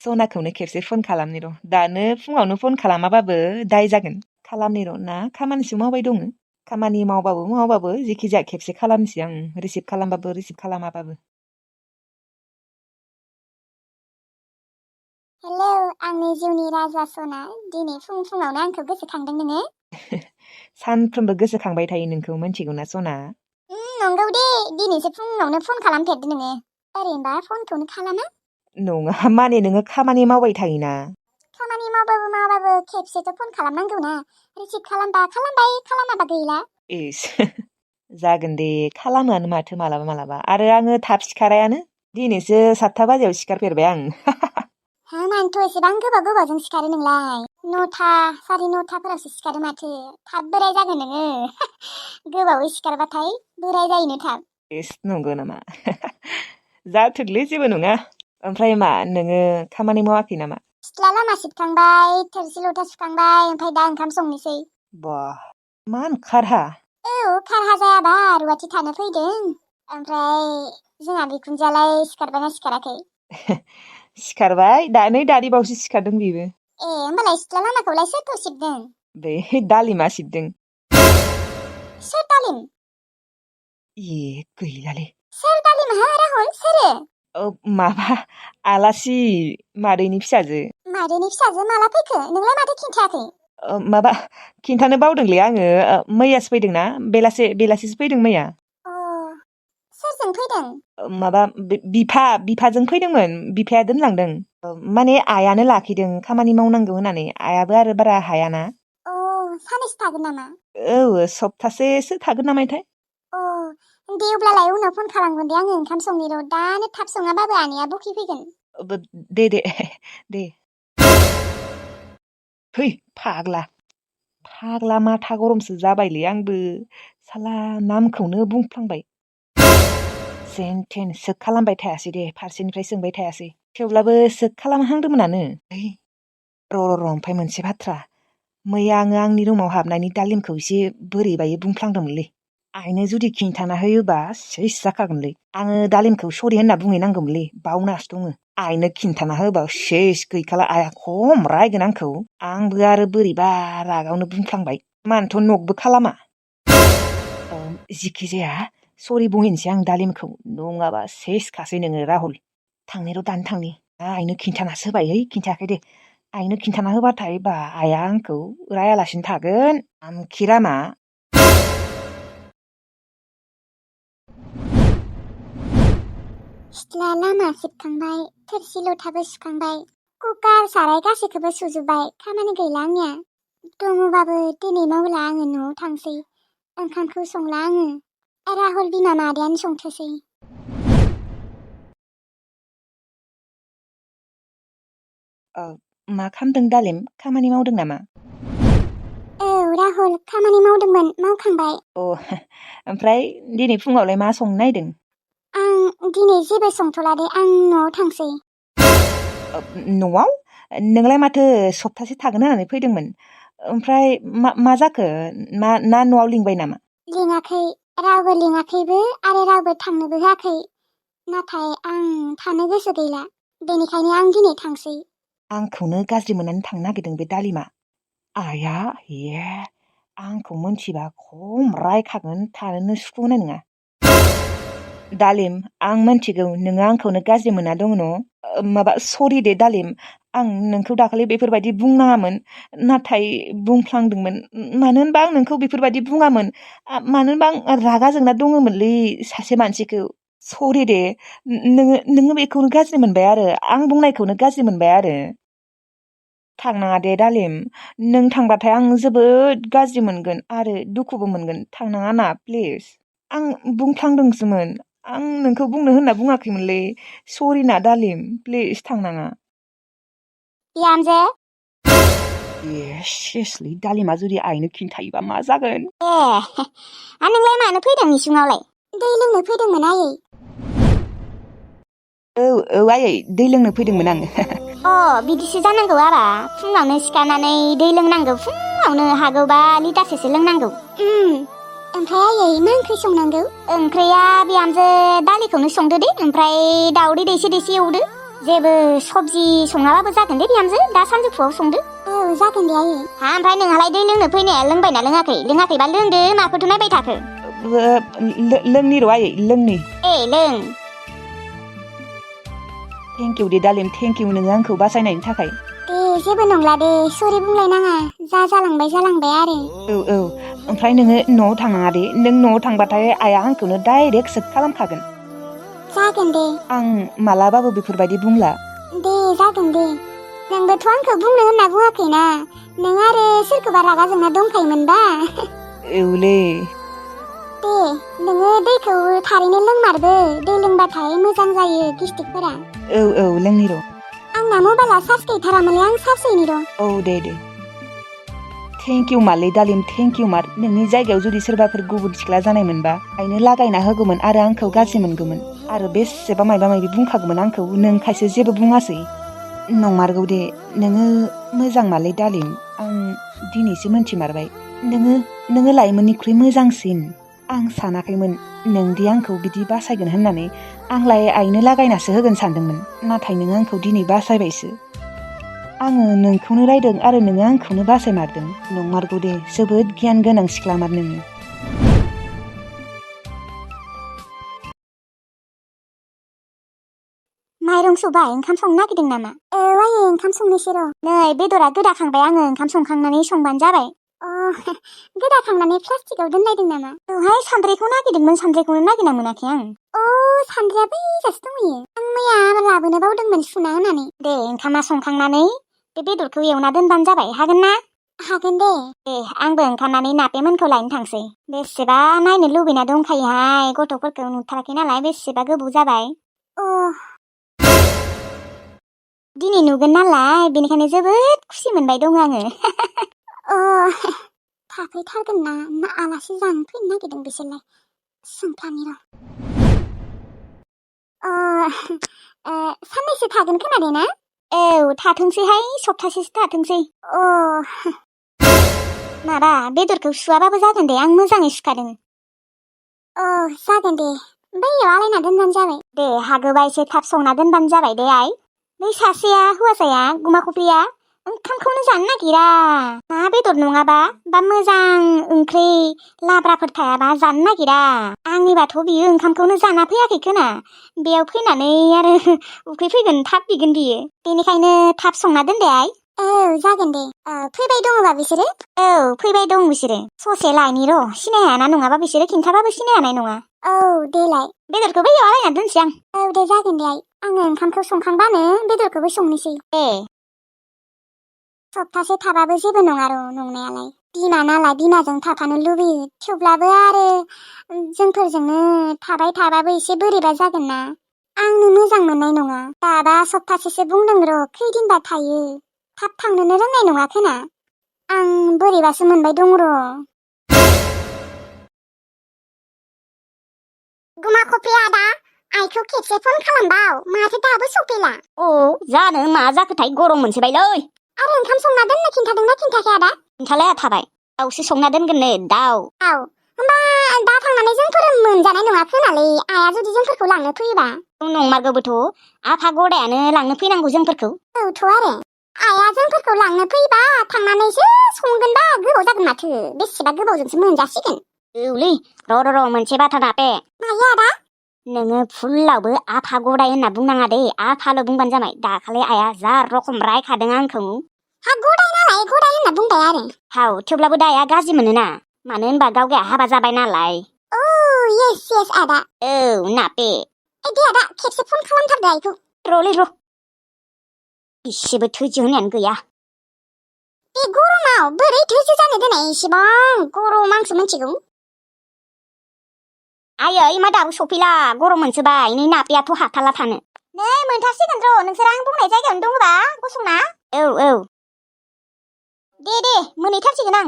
सनाखौनो खेबसे फन खालामनि र'। दानो फुङावनो फन खालामाबाबो दाय जागोन। खालामनि र' ना खामानिसो मावबाय दङ। खामानि मावबाबो जेखि जाया खेबसे खालामनोसै आं रिसिभ खालामबाबो रिसिभ खालामाबाबो। हेलौ आंनि जिउनि राजा सना दिनै फुङावनो आंखौ गोसोखांदों नोङो? सानफ्रोमबो गोसोखांबाय थायो नोंखौ मिन्थिगौना सना। नंगौ दे दिनैसो फुङावनो फन खालामफेरदो नोङो। ओरैनोबा फनखौनो खालामा। नङा माने नोङो खामानि मावबाय थायोना। खामानि मावबाबो खेबसेथ' फन खालामनांगौ ना। रिसिभ खालामबा खालामबाय खालामाबा गैला। इस जागोन दे खालामोआनो माथो मालाबा आरो आङो थाब सिखारायानो। दिनैसो 7 बाजियाव सिखारफेरबाय आं। मानोथ' एसेबां गोबावजों सिखारो नोंलाय? 9था 9:30फोरावसो सिखारो माथो। थाब बोराय जागोन नोङो। गोबावै सिखारबाथाय बोराय जायोनो थाब। इस नंगौ नामा? जाथोंलै जेबो नङा। ओमफ्राय मा नोङो खामानि मावाखै नामा? सिथ्ला लामा सिबखांबाय, थोरसि लथा सुखांबाय, ओमफ्राय दा ओंखाम संनोसै। बा मान खारहा? औ खारहा जायाबा रुवाथि थानो फैदों। ओमफ्राय जोंहा बिखुनजोआलाय सिखारबायना सिखाराखै? सिखारबाय दानि बावसो सिखारदों बेबो। होमबालाय सिथ्ला लामाखौलाय सोरखौ सिबदों? बे दालिमा सिबदों। सोर दालिम? गैलालै। सोर दालिम हा राहुल सोरो? माबा आलासि मादैनि फिसाजो। मादैनि फिसाजो माला फैखो? नोंलाय माथो खिन्थायाखै? माबा खिन्थानो बावदोंलै आङो। मैयासो फैदोंना बेलासिसो फैदों मैया। सोरजों फैदों? माबा बिफाजों फैदोंमोन। बिफाया दोनलांदों। माने आइयानो लाखिदों खामानि मावनांगौ होननानै। आइयाबो आरो बारा हायाना। सानैसो थागोन नामा? सप्तासेसो थागोन नामाथाय। दे अब्लालाय उनाव फन खालामगोन दे आङो ओंखाम संनि र'। दानो थाब सङाबाबो आनैया बखिफैगोन। दे। है फाग्ला माथा गरमसो जाबायलै आंबो। साला नामखौनो बुंफ्लांबाय। जेन थेन सोक खालामबाय थायासै दे फारसेनिफ्राय सोंबाय थायासै। थेवब्लाबो सोक खालामहांदोंमोनानो। र' ओमफ्राय मोनसे बाथ्रा। मैया आङो आंनि रुमाव हाबनायनि दालिमखौ एसे बोरैबायै बुंफ्लांदोंमोनलै। आइनो जुदि खिन्थाना होयोबा सेस जाखागोनलै। आङो दालिमखौ सरि होनना बुंहैनांगौमोनलै बावनासो दङ। आइनो खिन्थाना होबा सेस गैखाला आइया खम रायगोन आंखौ। आंबो आरो बोरैबा रागावनो बुंफ्लांबाय। मानोथ' नकबो खालामा। जिखि जाया सरि बुंहैनोसै आं दालिमखौ। नङाबा सेसखासै नोङो राहुल। थांनि र' दानो थांनि। आइनो खिन्थानासो होबाय। खिन्थायाखै दे। आइनो खिन्थाना होबाथाय आइया आंखौ रायालासिनो थागोन। आमखिरामा। सिथ्ला लामा सिबखांबाय, थोरसि लथाबो सुखांबाय, कुकार साराय गासैखौबो सुजोब्बाय। खामानि गैला आंनिया। दङबाबो दिनै मावला आङो न'आव थांसै। ओंखामखौ संला आङो। राहुल बिमा मादैयानो संथोसै। मा खालामदों दालिम? खामानि मावदों नामा? राहुल खामानि मावदोंमोन मावखांबाय। ओमफ्राय दिनै फुङावलाय मा संनो नायदों? आं दिनै जेबो संथ'ला दे आं न'आव थांसै। न'आव? नोंलाय माथो सप्तासे थागोन होननानै फैदोंमोन। ओमफ्राय मा जाखो? ना न'आव लिंबाय नामा? लिङाखै। रावबो लिङाखैबो आरो रावबो थांनोबो होआखै। नाथाय आं थानो गोसो गैला। बेनिखायनो आं दिनै थांसै। आंखौनो गाज्रि मोननानै थांनो नागिरदों बे दालिमा। आया आंखौ मोनथिबा खम रायखागोन थानोनो सुखुनाय नङा। दालिम आं मोनथिगौ नोङो आंखौनो गाज्रि मोनना दङ न'। सरि दे दालिम। आं नोंखौ दाखालि बेफोरबायदि बुंनाङामोन। नाथाय बुंफ्लांदोंमोन। मानो होनबा आं नोंखौ बेफोरबायदि बुङामोन। मानो होनबा आं रागा जोंना दङमोनलै सासे मानसिखौ। सरि दे। नोङो बेखौनो गाज्रि मोनबाय आरो आं बुंनायखौनो गाज्रि मोनबाय आरो। थांनाङा दे दालिम। नों थांबाथाय आं जोबोद गाज्रि मोनगोन आरो दुखुबो मोनगोन। थांनाङा ना प्लिज। आं बुंफ्लांदोंसोमोन। आं नोंखौ बुंनो होनना बुङाखैमोनलै। सरि ना दालिम प्लिज थांनाङा। बिहामजो। सिरियासलि दालिमा जुदि आइनो खिन्थायोबा मा जागोन? नोंलाय मानो फैदों इसिङावलाय? दै लोंनो फैदोंमोन आयै। औ आयै दै लोंनो फैदोंमोन आं। बिदिसो जानांगौ आरो फुङावनो सिखारनानै दै लोंनांगौ। फुङावनो हागौबा लिटारसेसो लोंनांगौ। ओमफ्राय आयै मा ओंख्रि संनांगौ? ओंख्रिया बिहामजो दालिखौनो संदो दे। ओमफ्राय दाउदै दैसे एवदो। जेबो सबजि सङाबाबो जागोन दे बिहामजो दा सानजौफुआव संदो जागोन दे आयै ओमफ्राय नोंहालाय दै लोंनो फैनाया लोंबायना लोङाखैबा लोंदो माखौथ' नायबाय थाखो लोंनि र' आयै लोंनि लों थेंक इउ दे दालिम थेंक इउ नोङो आंखौ बासायनायनि थाखाय दे जेबो नंला दे सरि बुंलायनाङा जा जालांबाय आरो औ ओमफ्राय नोङो न'आव थांनाङा दे नों न'आव थांबाथाय आइया आंखौनो डाइरेक्ट सोब खालामखागोन जागोन दे आं मालाबाबो बेफोरबायदि बुंला दे जागोन दे नोंबोथ' आंखौ बुंनो होनना बुङाखैना नों आरो सोरखौबा रागा जोंना दंखायोमोनबा औलै दे नोङो दैखौ थारैनो लोंमारबो दै लोंबाथाय मोजां जायो गिस्टिकफोरा औ लोंनि र' आंना मबाइला चार्ज गैथारामोनलै आं चार्ज होनि र' औ दे थेंक इउ मारलै दालिम थेंक इउ मार नोंनि जायगायाव जुदि सोरबाफोर गुबुन सिख्ला जानायमोनबा आइनो लागायना होगौमोन आरो आंखौ गाज्रि मोनगौमोन आरो बेसेबा मायबा मायबि बुंखागौमोन आंखौ नोंखायसो जेबो बुङासै नंमारगौ दे नोङो मोजां मारलै दालिम आं दिनैसो मोनथिमारबाय नोङो लाइमोननिख्रुइ मोजांसिन आं सानाखैमोन नोंदि आंखौ बिदि बासायगोन होननानै आंलाय आइनो लागायनासो होगोन सानदोंमोन नाथाय नोङो आंखौ दिनै बासायबायसो आङो नोंखौनो रायदों आरो नोङो आंखौनो बासायमारदों नंमारगौ दे जोबोद गियान गोनां सिख्लामार नोङो माइरं सुबाय ओंखाम संनो नागिरदों नामा आयै ओंखाम संनोसै र' नै बेदरा गोदाखांबाय आङो ओंखाम संखांनानै संबानो जाबाय गोदाखांनानै प्लास्टिकआव दोनलायदों नामा औहाय सान्द्रिखौ नागिरदोंमोन सान्द्रिखौनो नागिरना मोनाखै आं सान्द्रिया बैजासो दंहैयो आं मैया लाबोनो बावदोंमोन सुना होनानै दे ओंखामा संखांनानै बे बेदरखौ एवना दोनबानो जाबाय हागोन ना हागोन दे आंबो ओंखारनानै नापेमोनखौ लायनो थांसै बेसेबा नायनो लुबैना दंखायोहाय गथ'फोरखौ नुथाराखै नालाय बेसेबा गोबाव जाबाय दिनै नुगोन नालाय बेनिखायनो जोबोद खुसि मोनबाय दं आङो थाफैथारगोन ना आलासि जानो फैनो नागिरदों बिसोरलाय सोंफ्लानि र' साननैसो थागोन खोनादों ना औ थाथोंसैहाय सप्तासेसो थाथोंसै माबा बेदरखौ सुवाबाबो जागोन दे आं मोजाङै सुखादों जागोन दे बैयाव आलायना दोनबानो जाबाय दे हागोबा एसे थाब संना दोनबानो जाबाय दे आइ बै सासेया हौवासाया गुमाखुफ्रिया ओंखामखौनो जानो नागिरा ना बेदर नङाबा बा मोजां ओंख्रि लाब्राफोर थायाबा जानो नागिरा आंनिबाथ' बियो ओंखामखौनो जाना फैयाखै खोना बेयाव फैनानै आरो उखैफैगोन थाब बिगोन बियो बेनिखायनो थाब संना दोनदे आइ जागोन दे फैबाय दङबा बिसोरो फैबाय दं बिसोरो ससे लायनि र' सिनायहायाना नङाबा बिसोरो खिन्थाबाबो सिनायहानाय नङा देलाय बेदरखौ बैयाव आलायना दोनसै आं दे जागोन दे आइ आङो ओंखामखौ संखांबानो बेदरखौबो संनोसै सप्तासे थाबाबो जेबो नङा र' नंनायालाय बिमा नालाय बिमाजों थाफानो लुबैयो थेवब्लाबो आरो जोंफोरजोंनो थाबाय थाबाबो एसे बोरैबा जागोन ना आंनो मोजां मोननाय नङा दाबा सप्तासेसो बुंदों र' खैदिनबा थायो थाब थांनोनो रोंनाय नङा खोना आं बोरैबासो मोनबाय दं र' गुमाखुफ्रि आदा आइखौ खेबसे फन खालामबाव माथो दाबो सफैला जानो मा जाखोथाय गरम मोनसोबायलै आरो ओंखाम संना दोननो खिन्थादोंना खिन्थायाखै आदा खिन्थालाया थाबाय दाउसो संना दोनगोननो दाउ होमबा दा थांनानै जोंफोर मोनजानाय नङा खोनालै आइया जुदि जोंफोरखौ लांनो फैयोबा नंमारगौबोथ' आफा गदायानो लांनो फैनांगौ जोंफोरखौ आरो आइया जोंफोरखौ लांनो फैबा थांनानैसो संगोनबा गोबाव जागोन माथो बेसेबा गोबावजोंसो मोनजासिगोन औलै र' मोनसे बाथ्रा दापे माया आदा नोङो फुलावबो आफा गदाय होनना बुंनाङा दे आफाल' बुंबानो जाबाय दाखालि आइया जा रखम रायखादों आंखौ गदाय नालाय गदाय होनना बुंबाय आरो थेवब्लाबो दाया गाज्रि मोनोना मानो होनबा गावगाया हाबा जाबाय नालाय येस आदा नापे दे आदा खेबसे फन खालामथारदो आइखौ र' इसेबो धैर्य होनायानो गैया बे गरमाव बोरै धैर्य जानो दोननाय इसेबां गरम आंसो मिथिगौ आयै मा दाबो सफैला गरम मोनसोबाय नै नापियाथ' हाथाला थानो नै मोनथारसिगोन र' नोंसोर आं बुंनाय जायगायावनो दङबा गसंना दे मोनहैथारसिगोन आं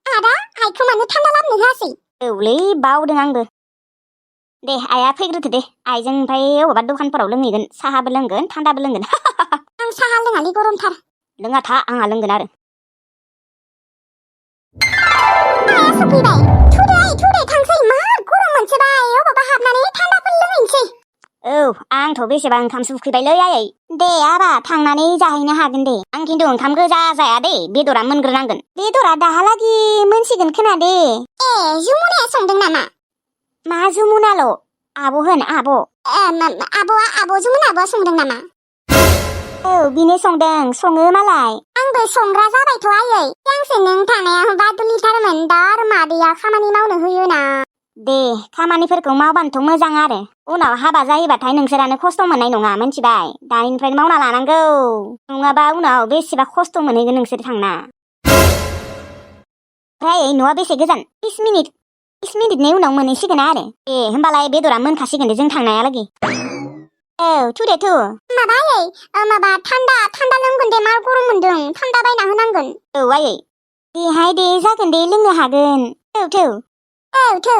आदा आइखौ मानो थान्दा लाबोनो होआसै औलै बावदों आंबो दे आइया फैग्रोदो दे आइजों ओमफ्राय अबेबा दखानफोराव लोंहैगोन साहाबो लोंगोन थान्दाबो लोंगोन आं साहा लोङालै गरमथार लोङाथा आंहा लोंगोन आरो आइया सफैबाय थुदे थांसै मा गरम मोनसोबाय अबावबा हाबनानै थान्दाफोर लोंहैनोसै आंथ' बेसेबा ओंखामसो उखैबायलै आयै दे आबा थांनानै जाहैनो हागोन दे आं खिन्थु ओंखाम गोजा जाया दे बेदरा मोनग्रोनांगोन बेदरा दाहालागि मोनसिगोन खोना दे जुमुनाया संदों नामा मा जुमुनाल' आब' होन आब' आब' जुमुना आब'आ संदों नामा बिनो संदों सङो मालाय आंबो संग्रा जाबायथ' आयै गांसे नों थानाया बादुलिथारमोन दा आरो मादैया खामानि मावनो होयोना दे खामानिफोरखौ मावबानोथ' मोजां आरो उनाव हाबा जायोबाथाय नोंसोरानो खस्थ' मोननाय नङा मिथिबाय दानिफ्रायनो मावना लानांगौ नङाबा उनाव बेसेबा खस्थ' मोनहैगोन नोंसोर थांना ओमफ्राय न'आ बेसे गोजान 20 मिनिटनि उनाव मोनहैसिगोन आरो दे होमबालाय बेदरा मोनखासिगोन दे जों थांनायालागै थु दे थु माबा आयै माबा थान्दा लोंगोन दे मार गरम मोनदों थान्दा बायना होनांगोन आयै देहाय दे जागोन दे लोंनो हागोन थौ थौ